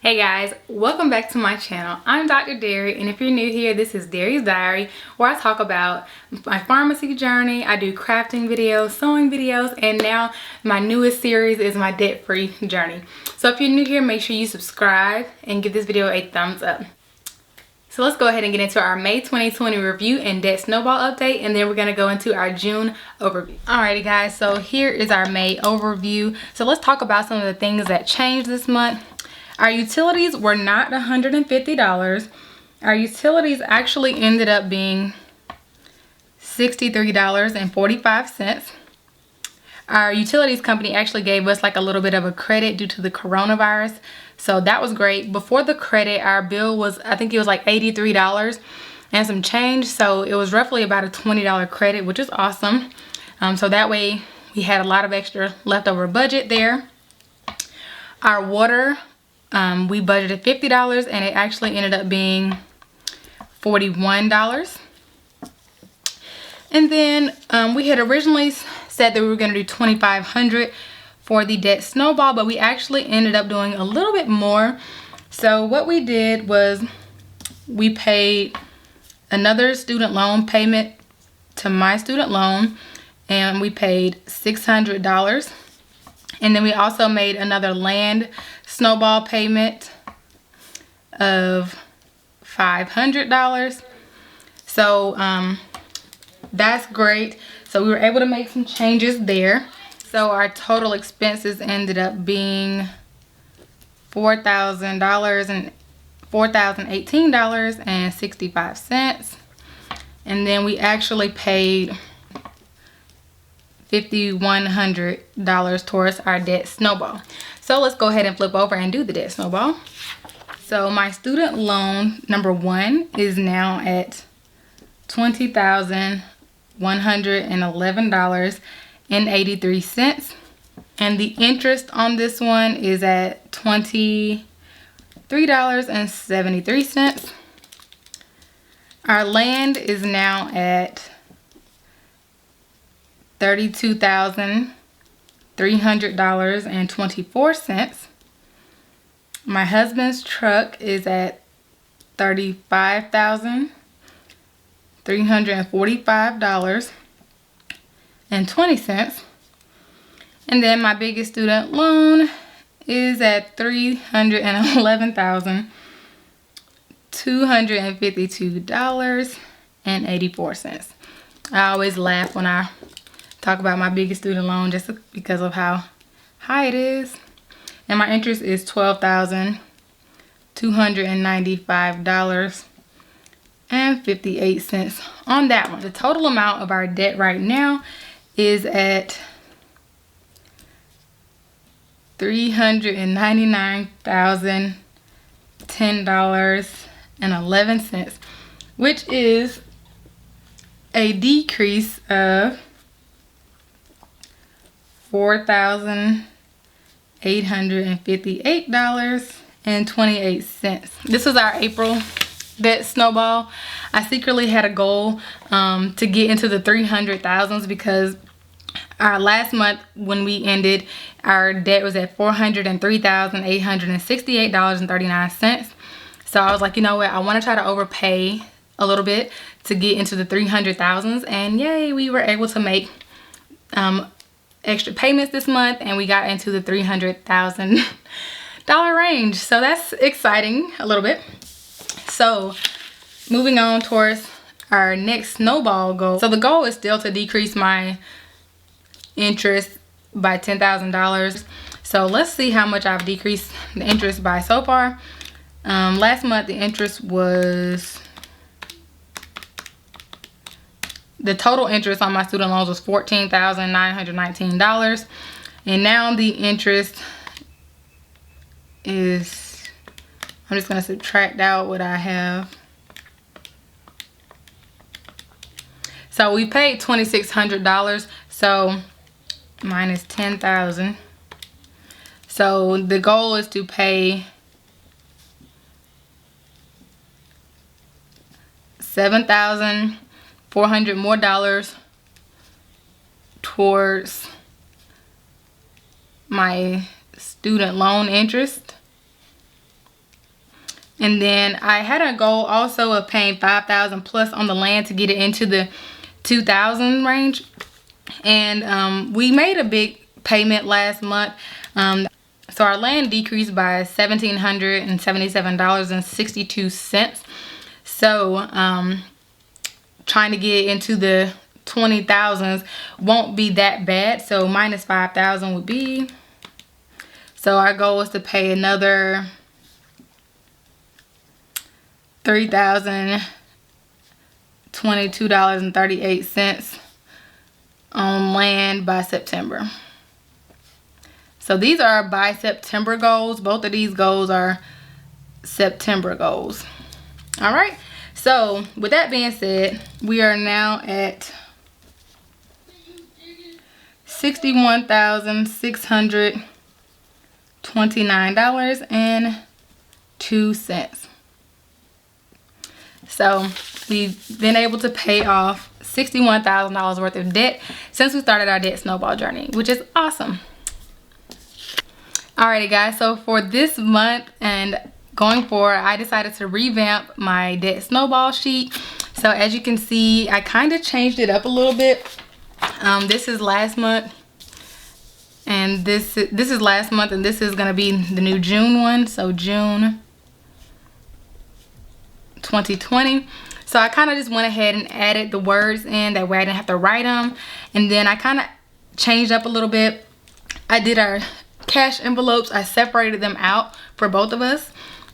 Hey guys, welcome back to my channel. I'm Dr. Derri, and if you're new here, this is Derri's Diary, where I talk about my pharmacy journey. I do crafting videos, sewing videos, and now my newest series is my debt-free journey. So if you're new here, make sure you subscribe and give this video a thumbs up. So let's go ahead and get into our May 2020 review and debt snowball update, and then we're going to go into our June overview. Alrighty guys, so here is our May overview. So let's talk about some of the things that changed this month. Our utilities were not $150. Our utilities actually ended up being $63.45. Our utilities company actually gave us like a little bit of a credit due to the coronavirus. So that was great. Before the credit, our bill was, I think it was like $83 and some change. So it was roughly about a $20 credit, which is awesome. So that way we had a lot of extra leftover budget there. Our water, we budgeted $50 and it actually ended up being $41. And then we had originally said that we were going to do $2,500 for the debt snowball, but we actually ended up doing a little bit more. So what we did was we paid another student loan payment to my student loan, and we paid $600. And then we also made another land snowball payment of $500. So that's great. So we were able to make some changes there. So our total expenses ended up being $4,018.65. And then we actually paid $5,100 towards our debt snowball. So let's go ahead and flip over and do the debt snowball. So my student loan number one is now at $20,111.83, and the interest on this one is at $23.73. Our land is now at $32,300.24. My husband's truck is at $35,345.20. And then my biggest student loan is at $311,252.84. I always laugh when I talk about my biggest student loan just because of how high it is. And my interest is $12,295.58 on that one. The total amount of our debt right now is at $399,010.11, which is a decrease of $4,858.28. This was our April debt snowball. I secretly had a goal to get into the 300,000s because our last month when we ended, our debt was at $403,868.39. So I was like, you know what, I want to try to overpay a little bit to get into the 300,000s, and yay, we were able to make extra payments this month, and we got into the $300,000 range. So that's exciting a little bit. So moving on towards our next snowball goal. So the goal is still to decrease my interest by $10,000. So let's see how much I've decreased the interest by so far. Last month the interest was, the total interest on my student loans was $14,919, and now the interest is, I'm just going to subtract out what I have. So we paid $2,600, so minus $10,000. So the goal is to pay $7,400 more towards my student loan interest. And then I had a goal also of paying $5,000 plus on the land to get it into the 2,000 range. And we made a big payment last month. So our land decreased by $1,777.62. So trying to get into the 20,000s won't be that bad. So minus 5,000 would be. So our goal is to pay another $3,022.38 on land by September. So these are by September goals. Both of these goals are September goals. All right. So with that being said, we are now at $61,629.02. So we've been able to pay off $61,000 worth of debt since we started our debt snowball journey, which is awesome. Alrighty guys, so for this month and going forward, I decided to revamp my debt snowball sheet. So as you can see, I kind of changed it up a little bit. This is last month, and this is last month, and this is gonna be the new June one. So June 2020. So I kind of just went ahead and added the words in, that way I didn't have to write them. And then I kind of changed up a little bit. I did our cash envelopes. I separated them out for both of us.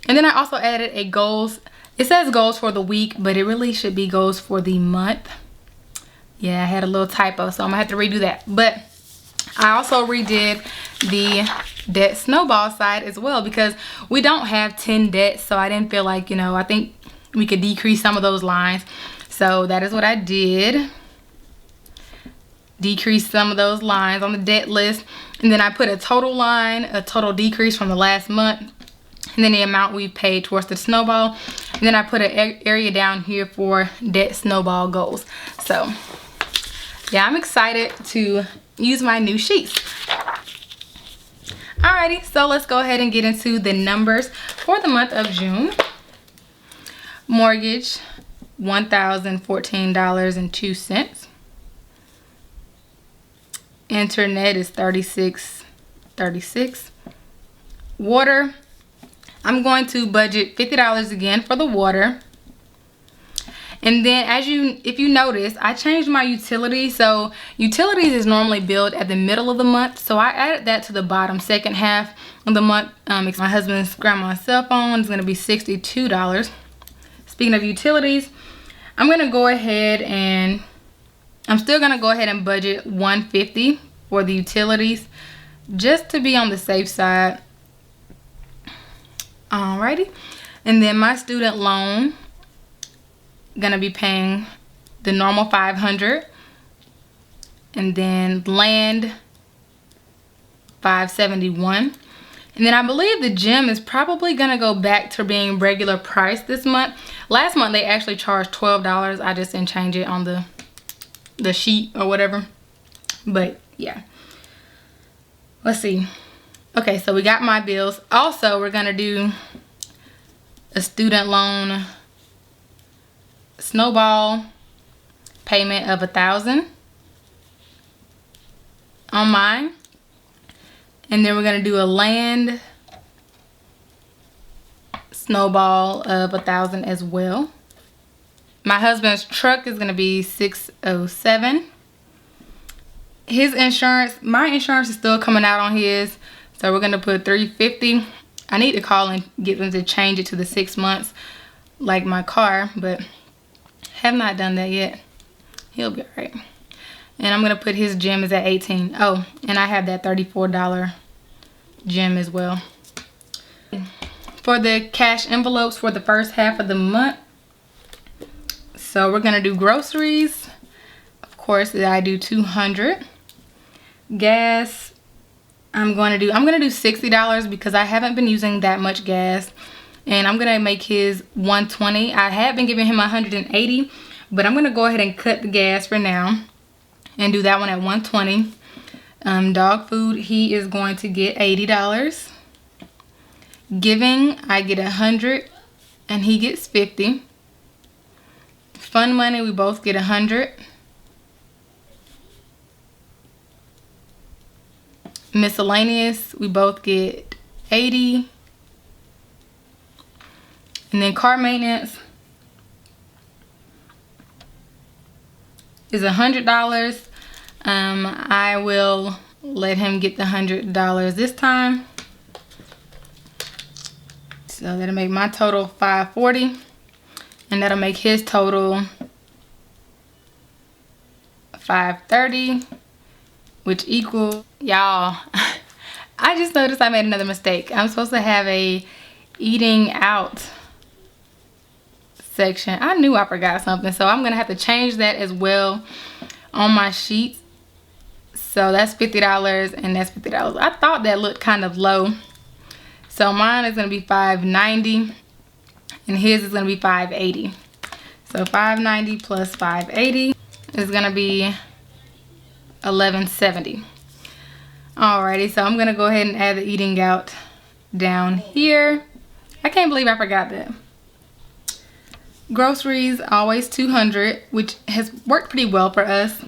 And then I also added a goals. It says goals for the week, but it really should be goals for the month. Yeah, I had a little typo, so I'm gonna have to redo that. But I also redid the debt snowball side as well, because we don't have 10 debts. So I didn't feel like, I think we could decrease some of those lines. So that is what I did. Decrease some of those lines on the debt list. And then I put a total line, a total decrease from the last month, and then the amount we paid towards the snowball. And then I put an area down here for debt snowball goals. So yeah, I'm excited to use my new sheets. Alrighty, so let's go ahead and get into the numbers for the month of June. Mortgage, $1,014.02. Internet is $36.36. Water, I'm going to budget $50 again for the water. And then if you notice, I changed my utilities. So utilities is normally billed at the middle of the month. So I added that to the bottom, second half of the month. My husband's grandma's cell phone is going to be $62. Speaking of utilities, I'm still gonna go ahead and budget $150 for the utilities, just to be on the safe side. Alrighty, and then my student loan, gonna be paying the normal $500, and then land $571. And then I believe the gym is probably gonna go back to being regular price this month. Last month they actually charged $12. I just didn't change it on the sheet or whatever. But yeah. Let's see. Okay, so we got my bills. Also, we're gonna do a student loan snowball payment of $1,000 on mine. And then we're gonna do a land snowball of $1,000 as well. My husband's truck is gonna be $607. His insurance, my insurance is still coming out on his, so we're gonna put $350. I need to call and get them to change it to the 6 months, like my car, but have not done that yet. He'll be all right. And I'm gonna put his gym is at $18. Oh, and I have that $34 gym as well. For the cash envelopes for the first half of the month, so we're gonna do groceries. Of course, I do $200. Gas, I'm gonna do $60 because I haven't been using that much gas, and I'm gonna make his $120. I had been giving him $180, but I'm gonna go ahead and cut the gas for now and do that one at $120. Dog food, he is going to get $80. Giving, I get $100. and he gets 50. Fun money, we both get 100. Miscellaneous, we both get 80. And then car maintenance is $100. I will let him get the $100 this time. So that'll make my total $540. And that'll make his total $530, which equals, y'all, I just noticed I made another mistake. I'm supposed to have a eating out section. I knew I forgot something, so I'm gonna have to change that as well on my sheet. So that's $50 and that's $50. I thought that looked kind of low. So mine is gonna be $590 and his is gonna be $580. So $590 plus $580 is gonna be $1170. Alrighty, so I'm gonna go ahead and add the eating out down here. I can't believe I forgot that. Groceries, always $200, which has worked pretty well for us.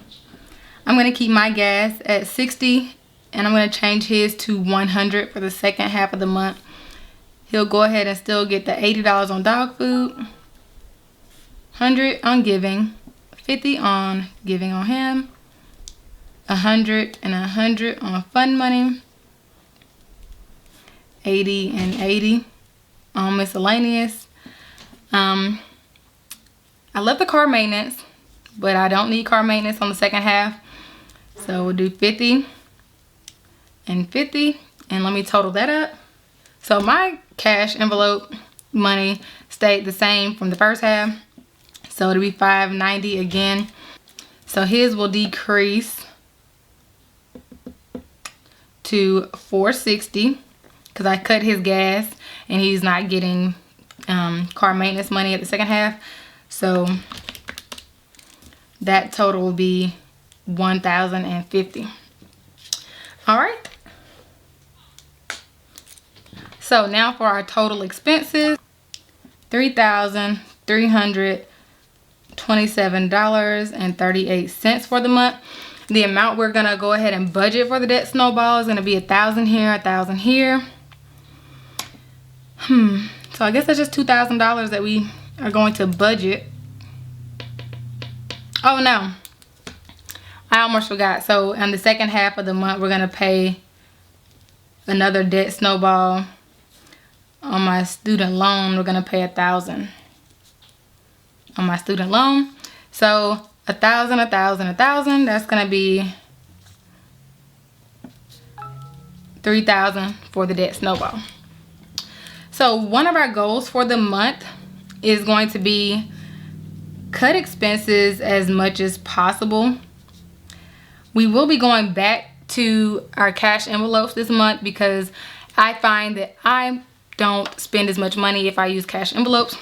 I'm gonna keep my gas at $60 and I'm gonna change his to $100 for the second half of the month. He'll go ahead and still get the $80 on dog food, $100 on giving, $50 on giving on him, $100 and $100 on fun money, $80 and $80 on miscellaneous. I love the car maintenance, but I don't need car maintenance on the second half. So we'll do $50 and $50, and let me total that up. So my cash envelope money stayed the same from the first half. So it'll be $590 again. So his will decrease to $460 because I cut his gas and he's not getting car maintenance money at the second half. So that total will be $1,050. All right. So now for our total expenses, $3,327.38 for the month. The amount we're gonna go ahead and budget for the debt snowball is gonna be $1,000 here, $1,000 here. So I guess that's just $2,000 that we are going to budget. Oh no, I almost forgot. So on the second half of the month, we're gonna pay another debt snowball. On my student loan, we're gonna pay $1,000 on my student loan. So $1,000, $1,000, $1,000. That's gonna be $3,000 for the debt snowball. So one of our goals for the month is going to be cut expenses as much as possible. We will be going back to our cash envelopes this month because I find that I don't spend as much money if I use cash envelopes.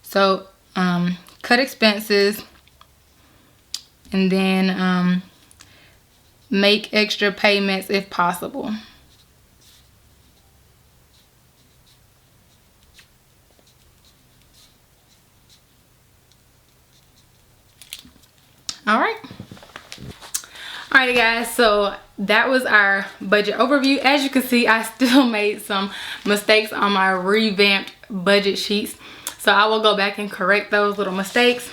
So cut expenses and then make extra payments if possible. Alrighty guys, so that was our budget overview. As you can see, I still made some mistakes on my revamped budget sheets, so I will go back and correct those little mistakes.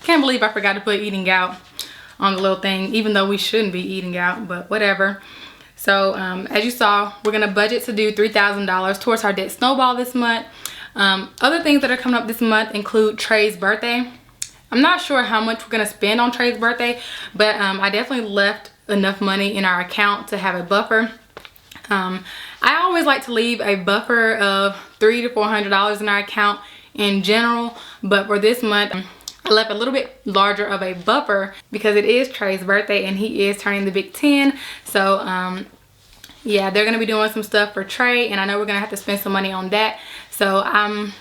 Can't believe I forgot to put eating out on the little thing, even though we shouldn't be eating out, but whatever. So as you saw, we're gonna budget to do $3,000 towards our debt snowball this month. Other things that are coming up this month include Trey's birthday. I'm not sure how much we're gonna spend on Trey's birthday, but I definitely left enough money in our account to have a buffer. I always like to leave a buffer of $300 to $400 in our account in general, but for this month, I left a little bit larger of a buffer because it is Trey's birthday and he is turning the big 10. So yeah, they're gonna be doing some stuff for Trey, and I know we're gonna have to spend some money on that. So I'm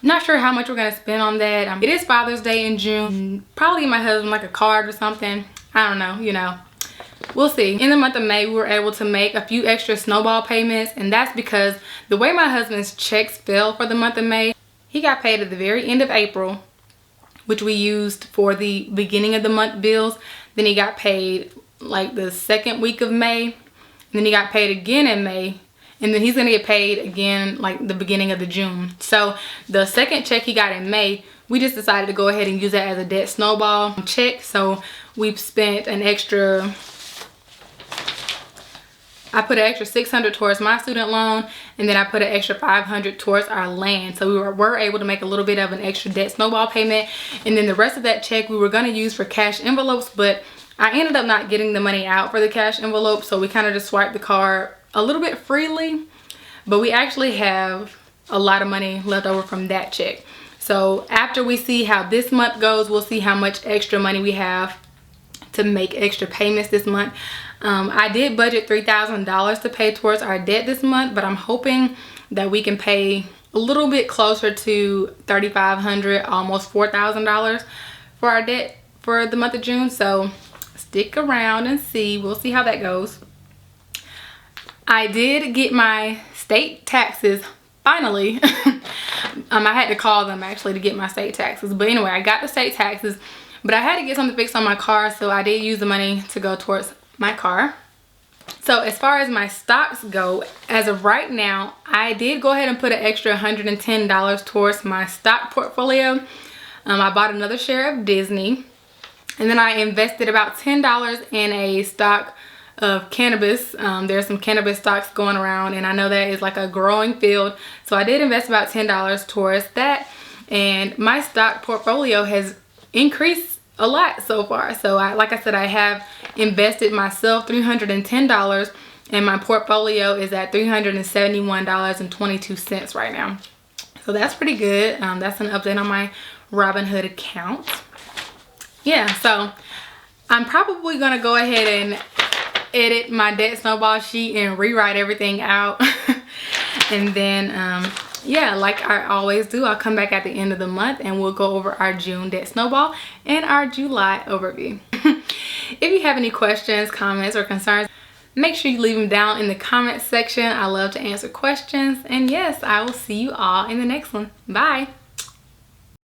not sure how much we're gonna spend on that. It is Father's Day in June. Probably give my husband like a card or something. I don't know, you know. We'll see. In the month of May, we were able to make a few extra snowball payments, and that's because the way my husband's checks fell for the month of May, he got paid at the very end of April, which we used for the beginning of the month bills. Then he got paid like the second week of May, and then he got paid again in May, and then he's gonna get paid again like the beginning of the June. So the second check he got in May, we just decided to go ahead and use that as a debt snowball check. So we've spent an extra, I put an extra $600 towards my student loan, and then I put an extra $500 towards our land. So we were able to make a little bit of an extra debt snowball payment, and then the rest of that check we were gonna use for cash envelopes, but I ended up not getting the money out for the cash envelope, so we kind of just swiped the card a little bit freely, but we actually have a lot of money left over from that check. So after we see how this month goes, we'll see how much extra money we have to make extra payments this month. I did budget $3,000 to pay towards our debt this month, but I'm hoping that we can pay a little bit closer to $3,500, almost $4,000 for our debt for the month of June. So stick around and see. We'll see how that goes. I did get my state taxes finally. I had to call them actually to get my state taxes, but anyway, I got the state taxes, but I had to get something fixed on my car, so I did use the money to go towards my car. So as far as my stocks go, as of right now, I did go ahead and put an extra $110 towards my stock portfolio. I bought another share of Disney, and then I invested about $10 in a stock of cannabis. There's some cannabis stocks going around, and I know that is like a growing field, so I did invest about $10 towards that, and my stock portfolio has increased a lot so far. So like I said, I have invested myself $310, and my portfolio is at $371.22 right now. So that's pretty good. That's an update on my Robinhood account. Yeah, so I'm probably gonna go ahead and edit my debt snowball sheet and rewrite everything out. And then yeah, like I always do, I'll come back at the end of the month and we'll go over our June debt snowball and our July overview. If you have any questions, comments, or concerns, make sure you leave them down in the comment section. I love to answer questions, and yes, I will see you all in the next one. Bye.